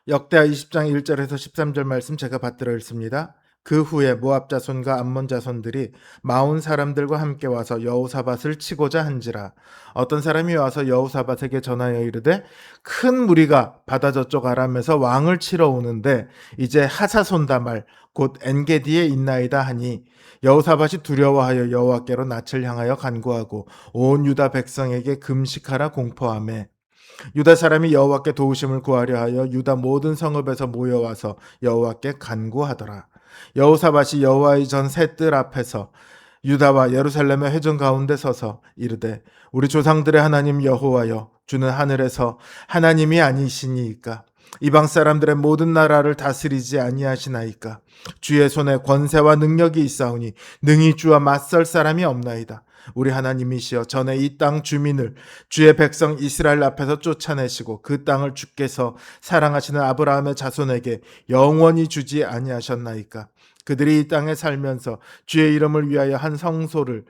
역대하 20장 1절에서 13절 말씀 제가 받들어 읽습니다. 그 후에 모압 자손과 암몬 자손들이 마온 사람들과 함께 와서 여호사밧을 치고자 한지라. 어떤 사람이 와서 여호사밧에게 전하여 이르되 큰 무리가 바다 저쪽 아람에서 왕을 치러 오는데 이제 하사손다말 곧 엔게디에 있나이다 하니 여호사밧이 두려워하여 여호와께로 낯을 향하여 간구하고 온 유다 백성에게 금식하라 공포하매 유다 사람이 여호와께 도우심을 구하려 하여 유다 모든 성읍에서 모여와서 여호와께 간구하더라. 여호사밧이 여호와의 전 셋들 앞에서 유다와 예루살렘의 회중 가운데 서서 이르되 우리 조상들의 하나님 여호와여 주는 하늘에서 하나님이 아니시니이까 이방 사람들의 모든 나라를 다스리지 아니하시나이까 주의 손에 권세와 능력이 있사오니 능히 주와 맞설 사람이 없나이다. 우리 하나님이시여 전에 이 땅 주민을 주의 백성 이스라엘 앞에서 쫓아내시고 그 땅을 주께서 사랑하시는 아브라함의 자손에게 영원히 주지 아니하셨나이까. 그들이 이 땅에 살면서 주의 이름을 위하여 한 성소를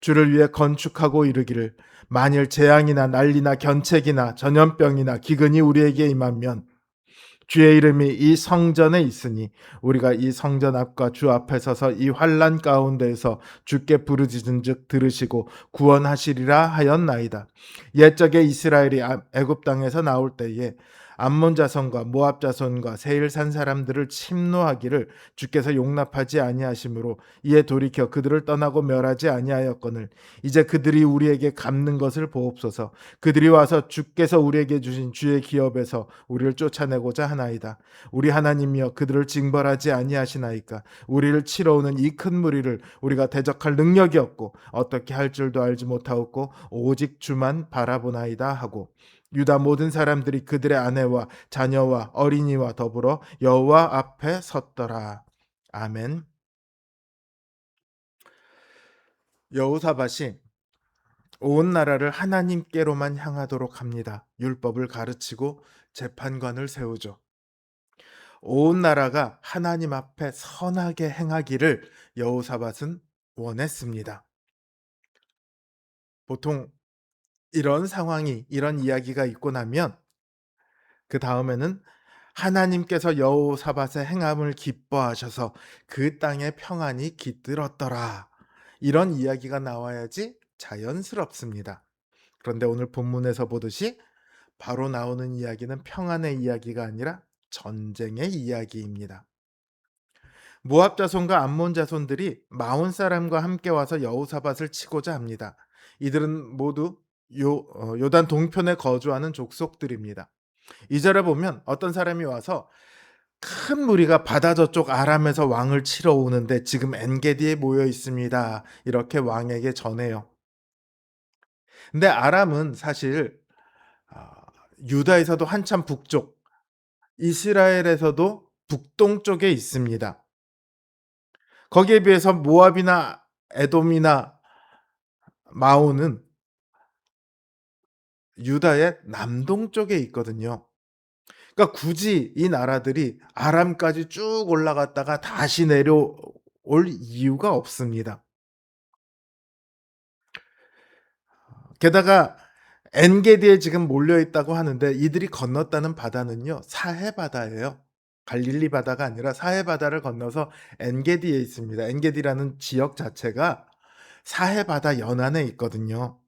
주를 위해 건축하고 이르기를 만일 재앙이나 난리나 견책이나 전염병이나 기근이 우리에게 임하면 주의 이름이 이 성전에 있으니 우리가 이 성전 앞과 주 앞에 서서 이 환난 가운데에서 주께 부르짖은즉 들으시고 구원하시리라 하였나이다. 옛적에 이스라엘이 애굽 땅에서 나올 때에 암몬 자손과 모압 자손과 세일 산 사람들을 침노하기를 주께서 용납하지 아니하심으로 이에 돌이켜 그들을 떠나고 멸하지 아니하였거늘 이제 그들이 우리에게 갚는 것을 보옵소서. 그들이 와서 주께서 우리에게 주신 주의 기업에서 우리를 쫓아내고자 하나이다. 우리 하나님이여 그들을 징벌하지 아니하시나이까. 우리를 치러 오는 이 큰 무리를 우리가 대적할 능력이 없고 어떻게 할 줄도 알지 못하옵고 오직 주만 바라보나이다 하고 유다 모든 사람들이 그들의 아내와 자녀와 어린이와 더불어 여호와 앞에 섰더라. 아멘. 여호사밧이 온 나라를 하나님께로만 향하도록 합니다. 율법을 가르치고 재판관을 세우죠. 온 나라가 하나님 앞에 선하게 행하기를 여호사밧은 원했습니다. 보통 이런 이야기가 있고 나면 그 다음에는 하나님께서 여호사밧의 행함을 기뻐하셔서 그 땅에 평안이 깃들었더라. 이런 이야기가 나와야지 자연스럽습니다. 그런데 오늘 본문에서 보듯이 바로 나오는 이야기는 평안의 이야기가 아니라 전쟁의 이야기입니다. 모압 자손과 암몬 자손들이 마온 사람과 함께 와서 여호사밧을 치고자 합니다. 이들은 모두 요단 동편에 거주하는 족속들입니다. 2절에 보면 어떤 사람이 와서 큰 무리가 바다 저쪽 아람에서 왕을 치러 오는데 지금 엔게디에 모여 있습니다. 이렇게 왕에게 전해요. 근데 아람은 사실 아, 유다에서도 한참 북쪽, 이스라엘에서도 북동쪽에 있습니다. 거기에 비해서 모압이나 에돔이나 마온은 유다의 남동쪽에 있거든요. 그러니까 굳이 이 나라들이 아람까지 쭉 올라갔다가 다시 내려올 이유가 없습니다. 게다가 엔게디에 지금 몰려 있다고 하는데 이들이 건넜다는 바다는요, 사해 바다예요. 갈릴리 바다가 아니라 사해 바다를 건너서 엔게디에 있습니다. 엔게디라는 지역 자체가 사해 바다 연안에 있거든요.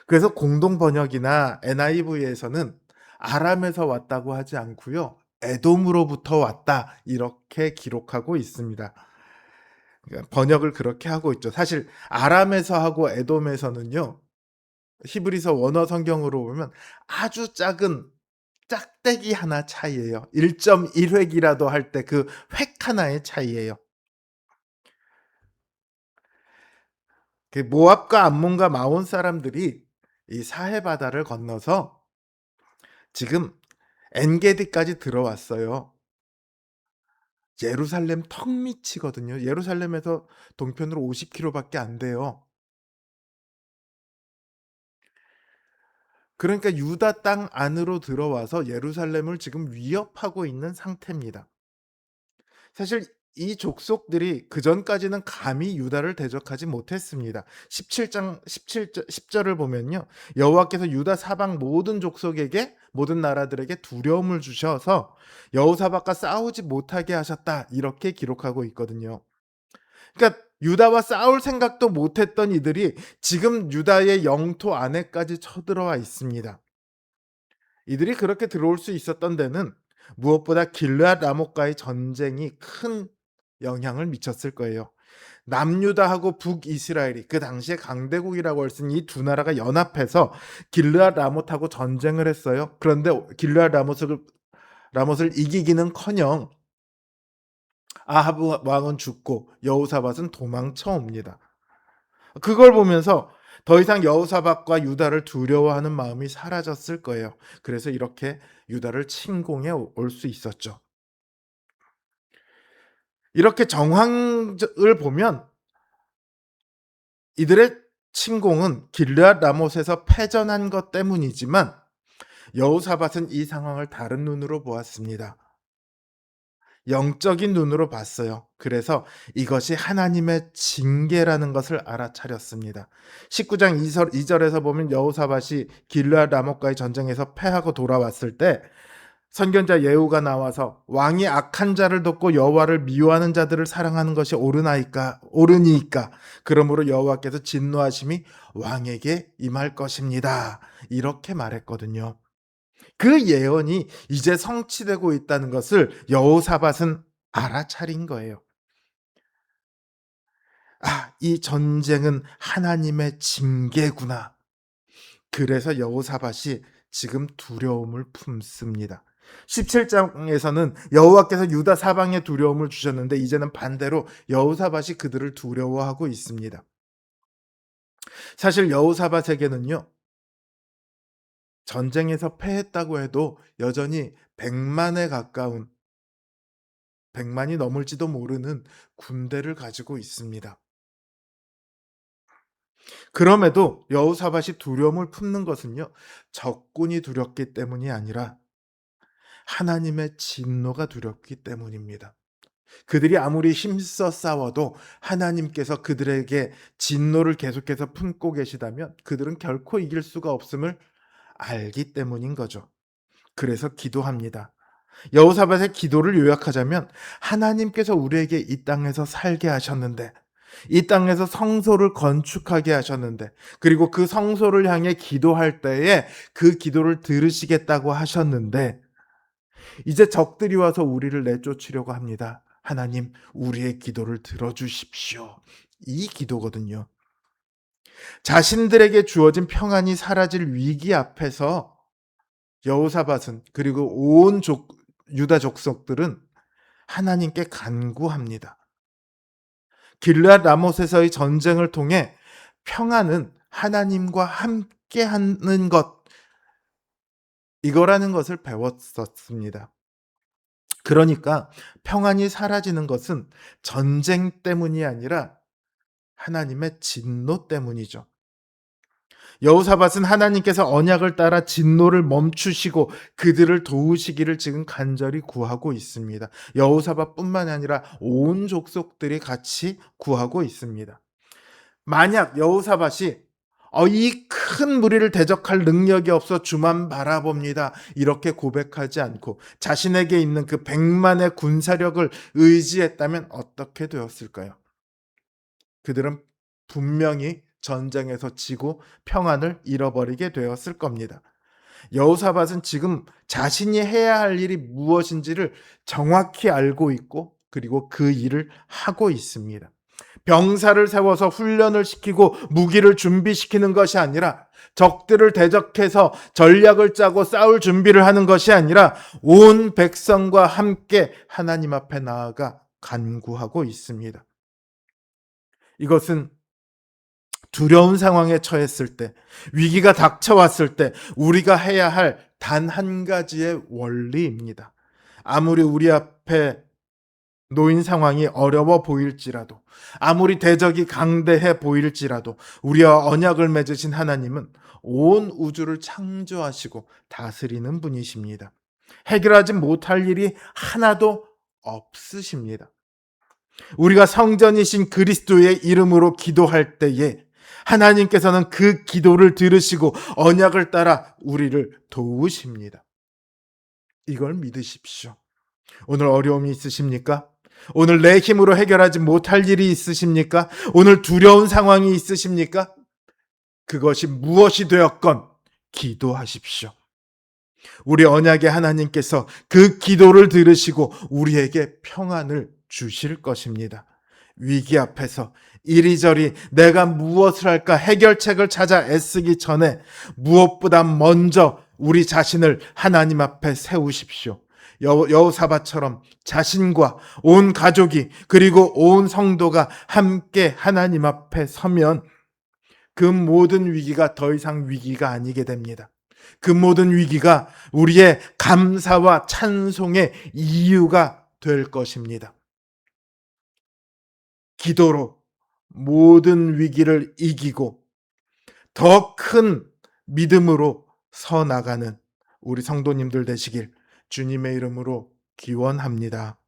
그래서 공동 번역이나 NIV에서는 아람에서 왔다고 하지 않고요. 에돔으로부터 왔다 이렇게 기록하고 있습니다. 그러니까 번역을 그렇게 하고 있죠. 사실 아람에서 하고 에돔에서는요. 히브리서 원어 성경으로 보면 아주 작은 짝대기 하나 차이예요. 1.1획이라도 할 때 그 획 하나의 차이예요. 그 모압과 암몬과 마온 사람들이 이 사해 바다를 건너서 지금 엔게디까지 들어왔어요. 예루살렘 턱 밑이거든요. 예루살렘에서 동편으로 50km밖에 안 돼요. 그러니까 유다 땅 안으로 들어와서 예루살렘을 지금 위협하고 있는 상태입니다. 사실 이 족속들이 그전까지는 감히 유다를 대적하지 못했습니다. 17장 17절 10절을 보면요. 여호와께서 유다 사방 모든 족속에게 모든 나라들에게 두려움을 주셔서 여호사밧과 싸우지 못하게 하셨다. 이렇게 기록하고 있거든요. 그러니까 유다와 싸울 생각도 못했던 이들이 지금 유다의 영토 안에까지 쳐들어와 있습니다. 이들이 그렇게 들어올 수 있었던 데는 무엇보다 길르앗 라못과의 전쟁이 큰 영향을 미쳤을 거예요. 남유다하고 북이스라엘이 그 당시에 강대국이라고 할 수 있는 이 두 나라가 연합해서 길르앗 라못하고 전쟁을 했어요. 그런데 길르앗 라못을 이기기는커녕 아하브 왕은 죽고 여호사밧은 도망쳐 옵니다. 그걸 보면서 더 이상 여호사밧과 유다를 두려워하는 마음이 사라졌을 거예요. 그래서 이렇게 유다를 침공해 올 수 있었죠. 이렇게 정황을 보면 이들의 침공은 길르앗 라못에서 패전한 것 때문이지만 여호사밧은 이 상황을 다른 눈으로 보았습니다. 영적인 눈으로 봤어요. 그래서 이것이 하나님의 징계라는 것을 알아차렸습니다. 19장 2절에서 보면 여호사밧이 길르앗 라못과의 전쟁에서 패하고 돌아왔을 때 선견자 예후가 나와서 왕이 악한 자를 돕고 여호와를 미워하는 자들을 사랑하는 것이 옳으니까 그러므로 여호와께서 진노하심이 왕에게 임할 것입니다. 이렇게 말했거든요. 그 예언이 이제 성취되고 있다는 것을 여호사밧은 알아차린 거예요. 아, 이 전쟁은 하나님의 징계구나. 그래서 여호사밧이 지금 두려움을 품습니다. 17장에서는 여호와께서 유다 사방에 두려움을 주셨는데 이제는 반대로 여호사밧이 그들을 두려워하고 있습니다. 사실 여호사밧에게는요. 전쟁에서 패했다고 해도 여전히 100만에 가까운 100만이 넘을지도 모르는 군대를 가지고 있습니다. 그럼에도 여호사밧이 두려움을 품는 것은요. 적군이 두렵기 때문이 아니라 하나님의 진노가 두렵기 때문입니다. 그들이 아무리 힘써 싸워도 하나님께서 그들에게 진노를 계속해서 품고 계시다면 그들은 결코 이길 수가 없음을 알기 때문인 거죠. 그래서 기도합니다. 여호사밧의 기도를 요약하자면 하나님께서 우리에게 이 땅에서 살게 하셨는데 이 땅에서 성소를 건축하게 하셨는데 그리고 그 성소를 향해 기도할 때에 그 기도를 들으시겠다고 하셨는데 이제 적들이 와서 우리를 내쫓으려고 합니다. 하나님, 우리의 기도를 들어주십시오. 이 기도거든요. 자신들에게 주어진 평안이 사라질 위기 앞에서 여호사밧은 그리고 유다 족속들은 하나님께 간구합니다. 길르앗 라못에서의 전쟁을 통해 평안은 하나님과 함께하는 것 이거라는 것을 배웠었습니다. 그러니까 평안이 사라지는 것은 전쟁 때문이 아니라 하나님의 진노 때문이죠. 여호사밧은 하나님께서 언약을 따라 진노를 멈추시고 그들을 도우시기를 지금 간절히 구하고 있습니다. 여호사밧뿐만 아니라 온 족속들이 같이 구하고 있습니다. 만약 여호사밧이 이 큰 무리를 대적할 능력이 없어 주만 바라봅니다. 이렇게 고백하지 않고 자신에게 있는 그 100만의 군사력을 의지했다면 어떻게 되었을까요? 그들은 분명히 전쟁에서 지고 평안을 잃어버리게 되었을 겁니다. 여호사밧은 지금 자신이 해야 할 일이 무엇인지를 정확히 알고 있고 그리고 그 일을 하고 있습니다. 병사를 세워서 훈련을 시키고 무기를 준비시키는 것이 아니라 적들을 대적해서 전략을 짜고 싸울 준비를 하는 것이 아니라 온 백성과 함께 하나님 앞에 나아가 간구하고 있습니다. 이것은 두려운 상황에 처했을 때, 위기가 닥쳐왔을 때 우리가 해야 할 단 한 가지의 원리입니다. 아무리 우리 앞에 놓인 상황이 어려워 보일지라도, 아무리 대적이 강대해 보일지라도 우리와 언약을 맺으신 하나님은 온 우주를 창조하시고 다스리는 분이십니다. 해결하지 못할 일이 하나도 없으십니다. 우리가 성전이신 그리스도의 이름으로 기도할 때에 하나님께서는 그 기도를 들으시고 언약을 따라 우리를 도우십니다. 이걸 믿으십시오. 오늘 어려움이 있으십니까? 오늘 내 힘으로 해결하지 못할 일이 있으십니까? 오늘 두려운 상황이 있으십니까? 그것이 무엇이 되었건 기도하십시오. 우리 언약의 하나님께서 그 기도를 들으시고 우리에게 평안을 주실 것입니다. 위기 앞에서 이리저리 내가 무엇을 할까 해결책을 찾아 애쓰기 전에 무엇보다 먼저 우리 자신을 하나님 앞에 세우십시오. 여호사밧처럼 자신과 온 가족이 그리고 온 성도가 함께 하나님 앞에 서면 그 모든 위기가 더 이상 위기가 아니게 됩니다. 그 모든 위기가 우리의 감사와 찬송의 이유가 될 것입니다. 기도로 모든 위기를 이기고 더 큰 믿음으로 서 나가는 우리 성도님들 되시길 주님의 이름으로 기원합니다.